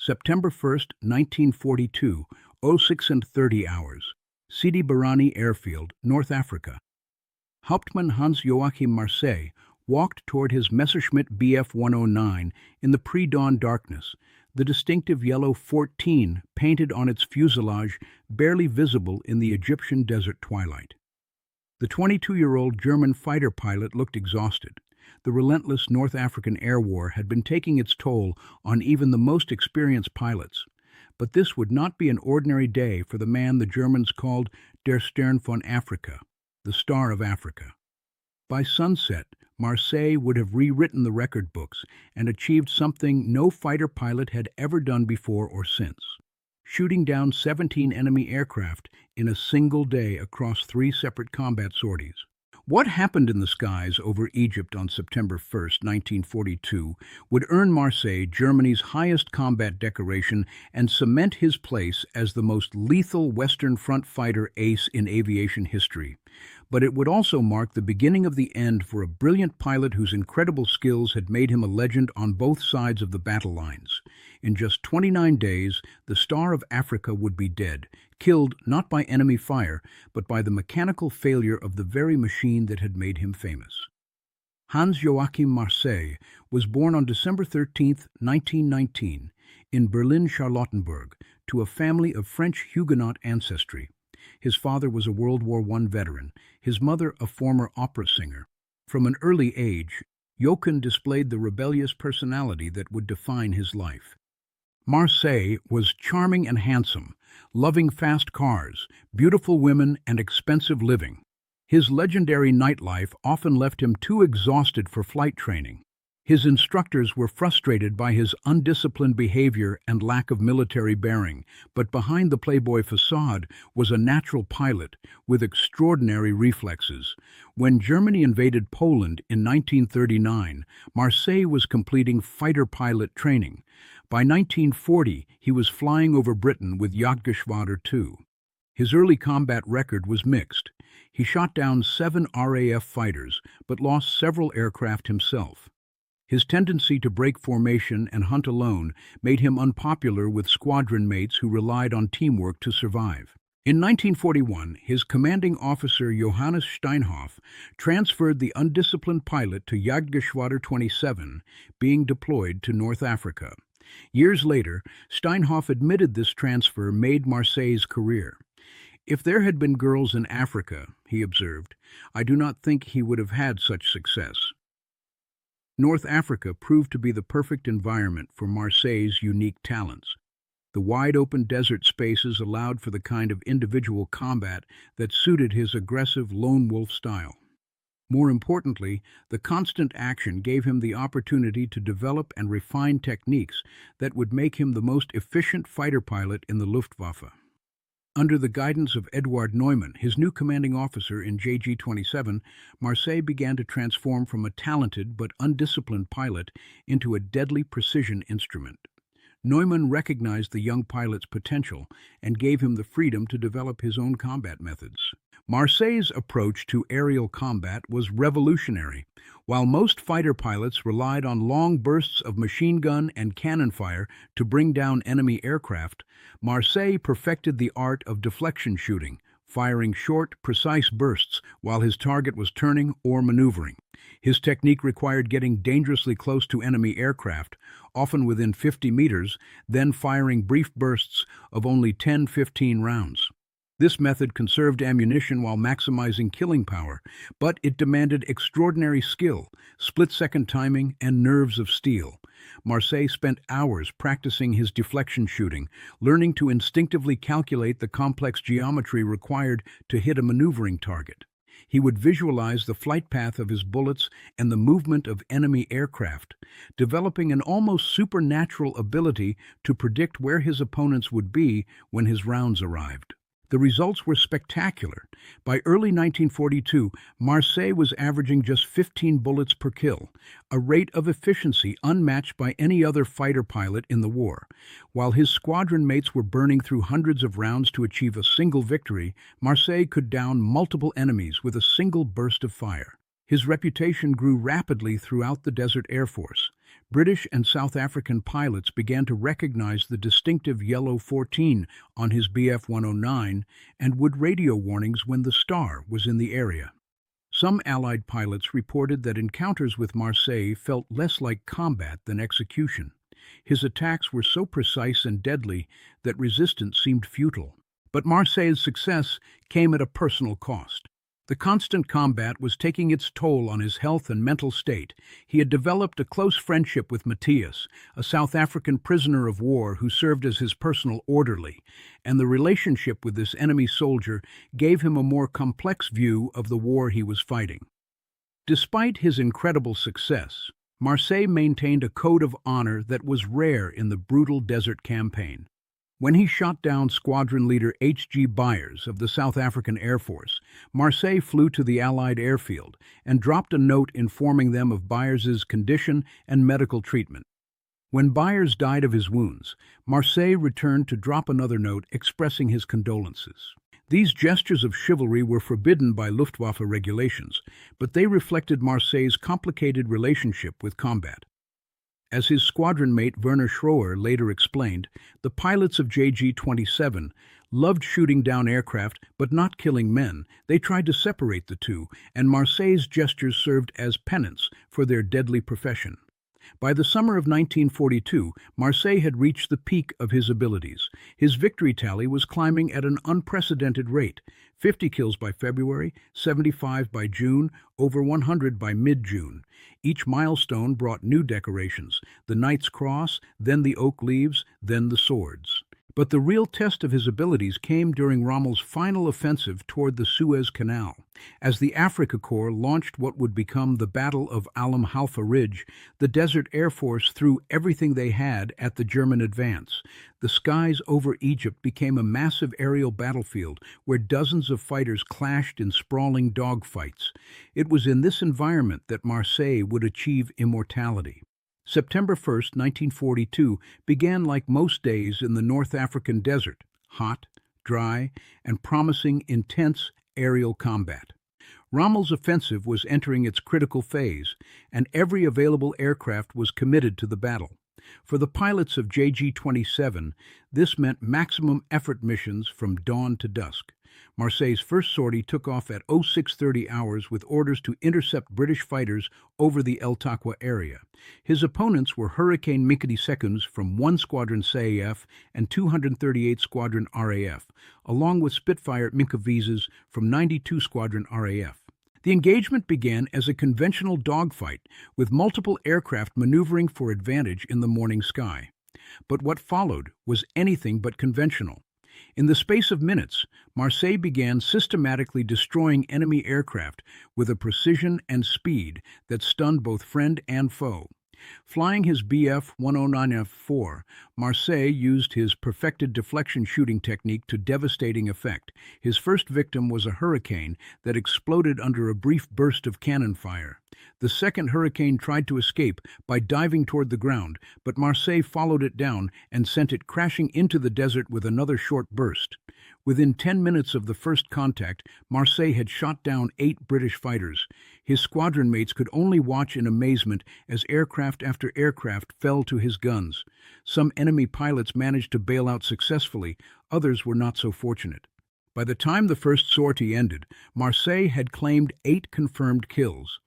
September 1st, 1942, 06:30. Sidi Barrani Airfield, North Africa. Hauptmann Hans-Joachim Marseille walked toward his Messerschmitt Bf 109 in the pre-dawn darkness, the distinctive yellow 14 painted on its fuselage barely visible in the Egyptian desert twilight. The 22-year-old German fighter pilot looked exhausted. The relentless North African air war had been taking its toll on even the most experienced pilots. But this would not be an ordinary day for the man the Germans called Der Stern von Afrika, the Star of Africa. By sunset, Marseille would have rewritten the record books and achieved something no fighter pilot had ever done before or since: shooting down 17 enemy aircraft in a single day across 3 separate combat sorties. What happened in the skies over Egypt on September 1st, 1942, would earn Marseille Germany's highest combat decoration and cement his place as the most lethal Western Front fighter ace in aviation history. But it would also mark the beginning of the end for a brilliant pilot whose incredible skills had made him a legend on both sides of the battle lines. In just 29 days, the Star of Africa would be dead, killed not by enemy fire, but by the mechanical failure of the very machine that had made him famous. Hans-Joachim Marseille was born on December 13, 1919, in Berlin-Charlottenburg, to a family of French Huguenot ancestry. His father was a World War I veteran, his mother a former opera singer. From an early age, Jochen displayed the rebellious personality that would define his life. Marseille was charming and handsome, loving fast cars, beautiful women, and expensive living. His legendary nightlife often left him too exhausted for flight training. His instructors were frustrated by his undisciplined behavior and lack of military bearing, but behind the playboy facade was a natural pilot with extraordinary reflexes. When Germany invaded Poland in 1939, Marseille was completing fighter pilot training. By 1940, he was flying over Britain with Geschwader II. His early combat record was mixed. He shot down 7 RAF fighters, but lost several aircraft himself. His tendency to break formation and hunt alone made him unpopular with squadron mates who relied on teamwork to survive. In 1941, his commanding officer Johannes Steinhoff transferred the undisciplined pilot to Jagdgeschwader 27, being deployed to North Africa. Years later, Steinhoff admitted this transfer made Marseille's career. "If there had been girls in Africa," he observed, "I do not think he would have had such success." North Africa proved to be the perfect environment for Marseille's unique talents. The wide-open desert spaces allowed for the kind of individual combat that suited his aggressive lone wolf style. More importantly, the constant action gave him the opportunity to develop and refine techniques that would make him the most efficient fighter pilot in the Luftwaffe. Under the guidance of Eduard Neumann, his new commanding officer in JG-27, Marseille began to transform from a talented but undisciplined pilot into a deadly precision instrument. Neumann recognized the young pilot's potential and gave him the freedom to develop his own combat methods. Marseille's approach to aerial combat was revolutionary. While most fighter pilots relied on long bursts of machine gun and cannon fire to bring down enemy aircraft, Marseille perfected the art of deflection shooting, firing short, precise bursts while his target was turning or maneuvering. His technique required getting dangerously close to enemy aircraft, often within 50 meters, then firing brief bursts of only 10-15 rounds. This method conserved ammunition while maximizing killing power, but it demanded extraordinary skill, split-second timing, and nerves of steel. Marseille spent hours practicing his deflection shooting, learning to instinctively calculate the complex geometry required to hit a maneuvering target. He would visualize the flight path of his bullets and the movement of enemy aircraft, developing an almost supernatural ability to predict where his opponents would be when his rounds arrived. The results were spectacular. By early 1942, Marseille was averaging just 15 bullets per kill, a rate of efficiency unmatched by any other fighter pilot in the war. While his squadron mates were burning through hundreds of rounds to achieve a single victory, Marseille could down multiple enemies with a single burst of fire. His reputation grew rapidly throughout the Desert Air Force. British and South African pilots began to recognize the distinctive yellow 14 on his Bf-109 and would radio warnings when the star was in the area. Some Allied pilots reported that encounters with Marseille felt less like combat than execution. His attacks were so precise and deadly that resistance seemed futile. But Marseille's success came at a personal cost. The constant combat was taking its toll on his health and mental state. He had developed a close friendship with Matthias, a South African prisoner of war who served as his personal orderly, and the relationship with this enemy soldier gave him a more complex view of the war he was fighting. Despite his incredible success, Marseille maintained a code of honor that was rare in the brutal desert campaign. When he shot down squadron leader H.G. Byers of the South African Air Force, Marseille flew to the Allied airfield and dropped a note informing them of Byers's condition and medical treatment. When Byers died of his wounds, Marseille returned to drop another note expressing his condolences. These gestures of chivalry were forbidden by Luftwaffe regulations, but they reflected Marseille's complicated relationship with combat. As his squadron mate Werner Schroer later explained, the pilots of JG-27 loved shooting down aircraft but not killing men. They tried to separate the two, and Marseille's gestures served as penance for their deadly profession. By the summer of 1942, Marseille had reached the peak of his abilities. His victory tally was climbing at an unprecedented rate: 50 kills by February, 75 by June, over 100 by mid-June. Each milestone brought new decorations: the Knight's Cross, then the Oak Leaves, then the Swords. But the real test of his abilities came during Rommel's final offensive toward the Suez Canal. As the Afrika Korps launched what would become the Battle of Alam Halfa Ridge, the Desert Air Force threw everything they had at the German advance. The skies over Egypt became a massive aerial battlefield where dozens of fighters clashed in sprawling dogfights. It was in this environment that Marseille would achieve immortality. September 1, 1942, began like most days in the North African desert: hot, dry, and promising intense aerial combat. Rommel's offensive was entering its critical phase, and every available aircraft was committed to the battle. For the pilots of JG-27, this meant maximum effort missions from dawn to dusk. Marseille's first sortie took off at 0630 hours with orders to intercept British fighters over the El Taqwa area. His opponents were Hurricane Mikadi Seconds from 1 Squadron CAF and 238 Squadron RAF, along with Spitfire Minkavisas from 92 Squadron RAF. The engagement began as a conventional dogfight, with multiple aircraft maneuvering for advantage in the morning sky. But what followed was anything but conventional. In the space of minutes, Marseille began systematically destroying enemy aircraft with a precision and speed that stunned both friend and foe. Flying his Bf-109F-4, Marseille used his perfected deflection shooting technique to devastating effect. His first victim was a Hurricane that exploded under a brief burst of cannon fire. The second Hurricane tried to escape by diving toward the ground, but Marseille followed it down and sent it crashing into the desert with another short burst. Within 10 minutes of the first contact, Marseille had shot down 8 British fighters. His squadron mates could only watch in amazement as aircraft after aircraft fell to his guns. Some enemy pilots managed to bail out successfully, others were not so fortunate. By the time the first sortie ended, Marseille had claimed 8 confirmed kills.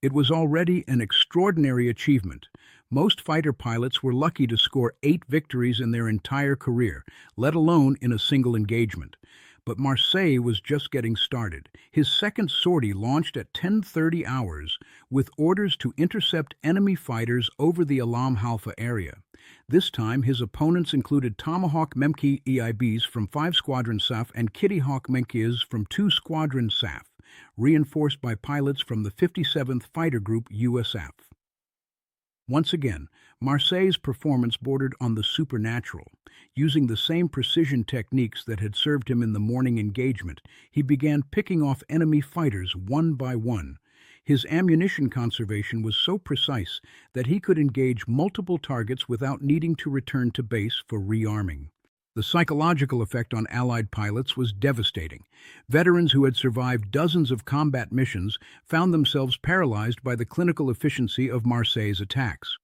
It was already an extraordinary achievement. Most fighter pilots were lucky to score 8 victories in their entire career, let alone in a single engagement. But Marseille was just getting started. His second sortie launched at 10:30 hours with orders to intercept enemy fighters over the Alam Halfa area. This time, his opponents included Tomahawk Memke EIBs from 5 Squadron SAF and Kitty Hawk Memkes from 2 Squadron SAF, reinforced by pilots from the 57th Fighter Group USAF. Once again, Marseille's performance bordered on the supernatural. Using the same precision techniques that had served him in the morning engagement, he began picking off enemy fighters one by one. His ammunition conservation was so precise that he could engage multiple targets without needing to return to base for rearming. The psychological effect on Allied pilots was devastating. Veterans who had survived dozens of combat missions found themselves paralyzed by the clinical efficiency of Marseille's attacks.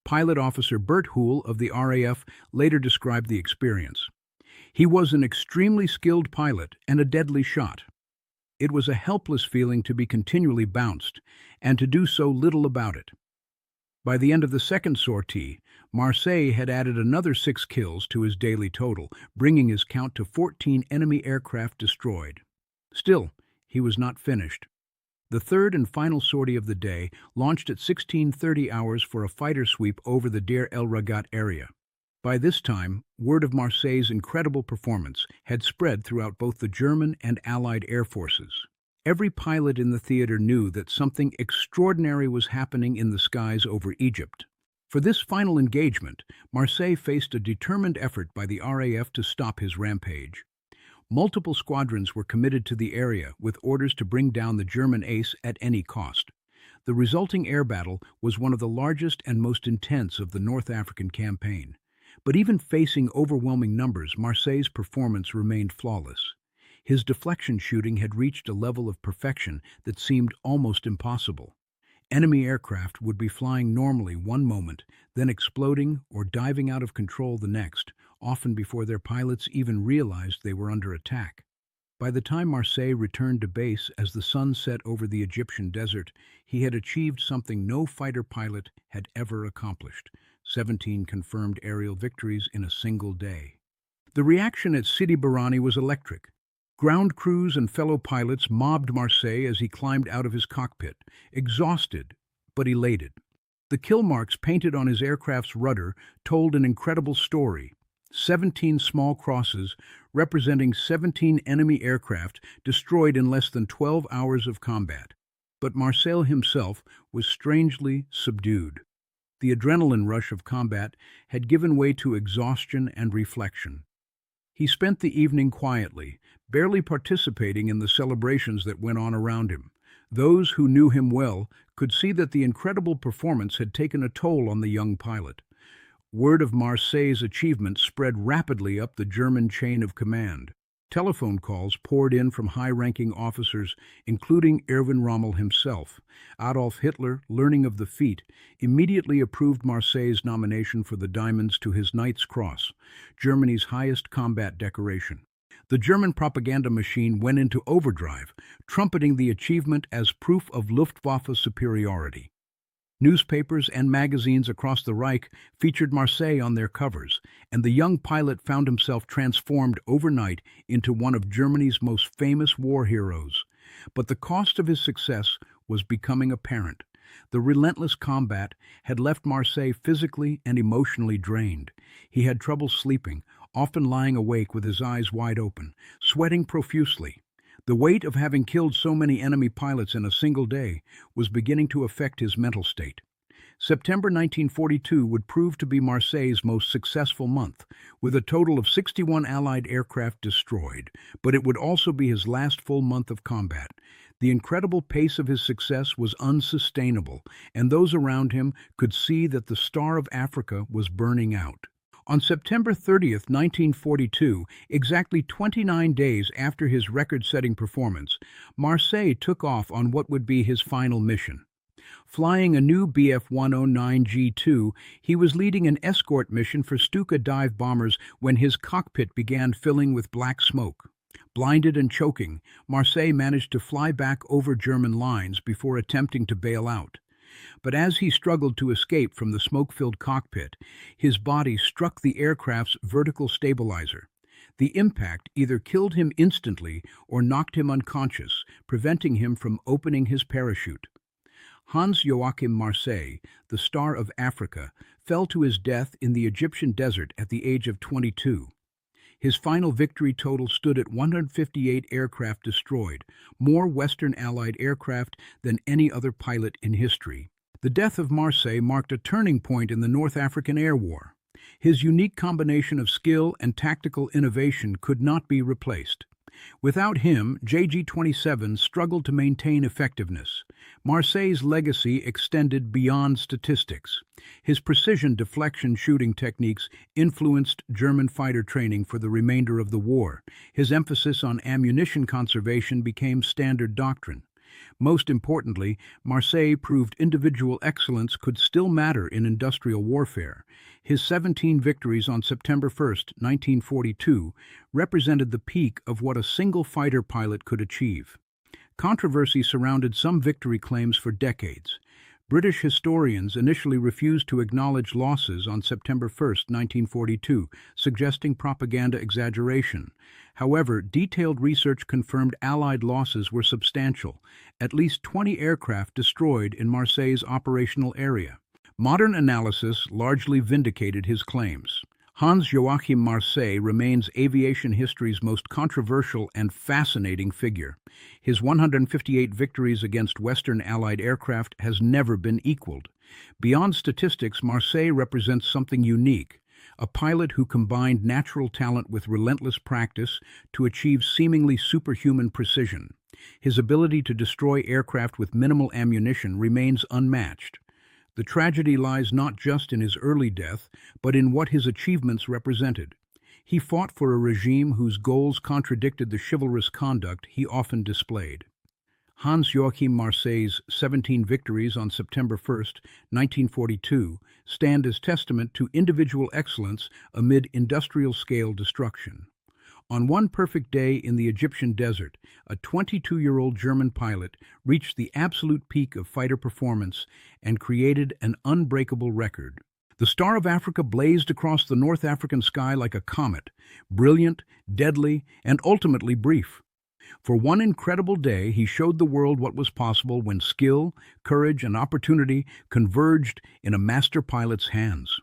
Pilot Officer Bert Hool of the RAF later described the experience. He was an extremely skilled pilot and a deadly shot. It was a helpless feeling to be continually bounced, and to do so little about it. By the end of the second sortie, Marseille had added another 6 kills to his daily total, bringing his count to 14 enemy aircraft destroyed. Still, he was not finished. The third and final sortie of the day launched at 16:30 hours for a fighter sweep over the Deir el Ragat area. By this time, word of Marseille's incredible performance had spread throughout both the German and Allied air forces. Every pilot in the theater knew that something extraordinary was happening in the skies over Egypt. For this final engagement, Marseille faced a determined effort by the RAF to stop his rampage. Multiple squadrons were committed to the area with orders to bring down the German ace at any cost. The resulting air battle was one of the largest and most intense of the North African campaign. But even facing overwhelming numbers, Marseille's performance remained flawless. His deflection shooting had reached a level of perfection that seemed almost impossible. Enemy aircraft would be flying normally one moment, then exploding or diving out of control the next, often before their pilots even realized they were under attack. By the time Marseille returned to base as the sun set over the Egyptian desert, he had achieved something no fighter pilot had ever accomplished: 17 confirmed aerial victories in a single day. The reaction at Sidi Barrani was electric. Ground crews and fellow pilots mobbed Marseille as he climbed out of his cockpit, exhausted but elated. The kill marks painted on his aircraft's rudder told an incredible story: 17 small crosses representing 17 enemy aircraft destroyed in less than 12 hours of combat. But Marseille himself was strangely subdued. The adrenaline rush of combat had given way to exhaustion and reflection. He spent the evening quietly, barely participating in the celebrations that went on around him. Those who knew him well could see that the incredible performance had taken a toll on the young pilot. Word of Marseille's achievement spread rapidly up the German chain of command. Telephone calls poured in from high-ranking officers, including Erwin Rommel himself. Adolf Hitler, learning of the feat, immediately approved Marseille's nomination for the Diamonds to his Knight's Cross, Germany's highest combat decoration. The German propaganda machine went into overdrive, trumpeting the achievement as proof of Luftwaffe superiority. Newspapers and magazines across the Reich featured Marseille on their covers, and the young pilot found himself transformed overnight into one of Germany's most famous war heroes. But the cost of his success was becoming apparent. The relentless combat had left Marseille physically and emotionally drained. He had trouble sleeping, often lying awake with his eyes wide open, sweating profusely. The weight of having killed so many enemy pilots in a single day was beginning to affect his mental state. September 1942 would prove to be Marseille's most successful month, with a total of 61 Allied aircraft destroyed, but it would also be his last full month of combat. The incredible pace of his success was unsustainable, and those around him could see that the Star of Africa was burning out. On September 30th, 1942, exactly 29 days after his record-setting performance, Marseille took off on what would be his final mission. Flying a new Bf-109G2, he was leading an escort mission for Stuka dive bombers when his cockpit began filling with black smoke. Blinded and choking, Marseille managed to fly back over German lines before attempting to bail out. But as he struggled to escape from the smoke-filled cockpit, his body struck the aircraft's vertical stabilizer. The impact either killed him instantly or knocked him unconscious, preventing him from opening his parachute. Hans-Joachim Marseille, the Star of Africa, fell to his death in the Egyptian desert at the age of 22. His final victory total stood at 158 aircraft destroyed, more Western Allied aircraft than any other pilot in history. The death of Marseille marked a turning point in the North African Air War. His unique combination of skill and tactical innovation could not be replaced. Without him, JG-27 struggled to maintain effectiveness. Marseille's legacy extended beyond statistics. His precision deflection shooting techniques influenced German fighter training for the remainder of the war. His emphasis on ammunition conservation became standard doctrine. Most importantly, Marseille proved individual excellence could still matter in industrial warfare. His 17 victories on September 1, 1942, represented the peak of what a single fighter pilot could achieve. Controversy surrounded some victory claims for decades. British historians initially refused to acknowledge losses on September 1, 1942, suggesting propaganda exaggeration. However, detailed research confirmed Allied losses were substantial, at least 20 aircraft destroyed in Marseille's operational area. Modern analysis largely vindicated his claims. Hans-Joachim Marseille remains aviation history's most controversial and fascinating figure. His 158 victories against Western Allied aircraft has never been equaled. Beyond statistics, Marseille represents something unique, a pilot who combined natural talent with relentless practice to achieve seemingly superhuman precision. His ability to destroy aircraft with minimal ammunition remains unmatched. The tragedy lies not just in his early death, but in what his achievements represented. He fought for a regime whose goals contradicted the chivalrous conduct he often displayed. Hans-Joachim Marseille's 17 victories on September 1, 1942, stand as testament to individual excellence amid industrial-scale destruction. On one perfect day in the Egyptian desert, a 22-year-old German pilot reached the absolute peak of fighter performance and created an unbreakable record. The Star of Africa blazed across the North African sky like a comet, brilliant, deadly, and ultimately brief. For one incredible day, he showed the world what was possible when skill, courage, and opportunity converged in a master pilot's hands.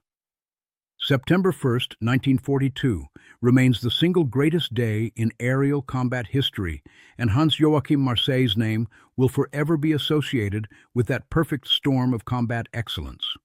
September 1, 1942, remains the single greatest day in aerial combat history, and Hans-Joachim Marseille's name will forever be associated with that perfect storm of combat excellence.